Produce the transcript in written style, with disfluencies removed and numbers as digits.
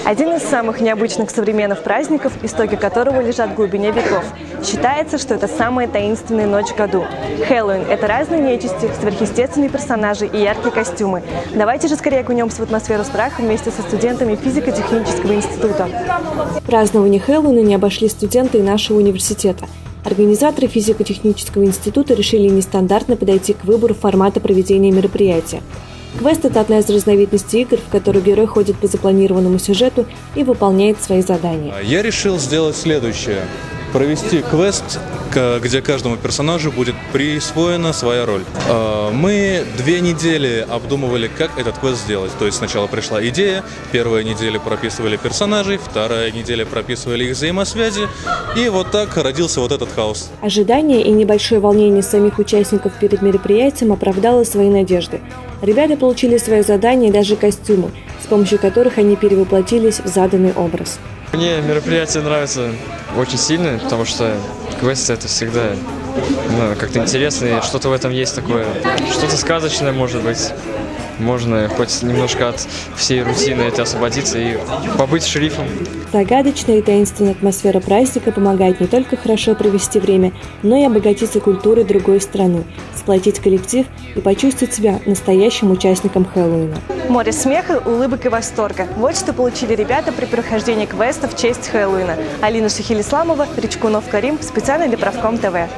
Один из самых необычных современных праздников, истоки которого лежат в глубине веков. Считается, что это самая таинственная ночь в году. Хэллоуин – это разные нечисти, сверхъестественные персонажи и яркие костюмы. Давайте же скорее окунемся в атмосферу страха вместе со студентами физико-технического института. Празднование Хэллоуина не обошли студенты и нашего университета. Организаторы физико-технического института решили нестандартно подойти к выбору формата проведения мероприятия. Квест – это одна из разновидностей игр, в которой герой ходит по запланированному сюжету и выполняет свои задания. Я решил сделать следующее. Провести квест, где каждому персонажу будет присвоена своя роль. Мы 2 недели обдумывали, как этот квест сделать. То есть сначала пришла идея, первая неделя прописывали персонажей, вторая неделя прописывали их взаимосвязи, и вот так родился вот этот хаос. Ожидание и небольшое волнение самих участников перед мероприятием оправдало свои надежды. Ребята получили свои задания и даже костюмы, с помощью которых они перевоплотились в заданный образ. Мне мероприятие нравится очень сильно, потому что квесты — это всегда как-то интересно, и что-то в этом есть такое, что-то сказочное, может быть. Можно хоть немножко от всей рутины освободиться и побыть шерифом. Загадочная и таинственная атмосфера праздника помогает не только хорошо провести время, но и обогатиться культурой другой страны, сплотить коллектив и почувствовать себя настоящим участником Хэллоуина. Море смеха, улыбок и восторга. Вот что получили ребята при прохождении квеста в честь Хэллоуина. Алина Шахилисламова, Ричкунов Карим, специально для Правком ТВ.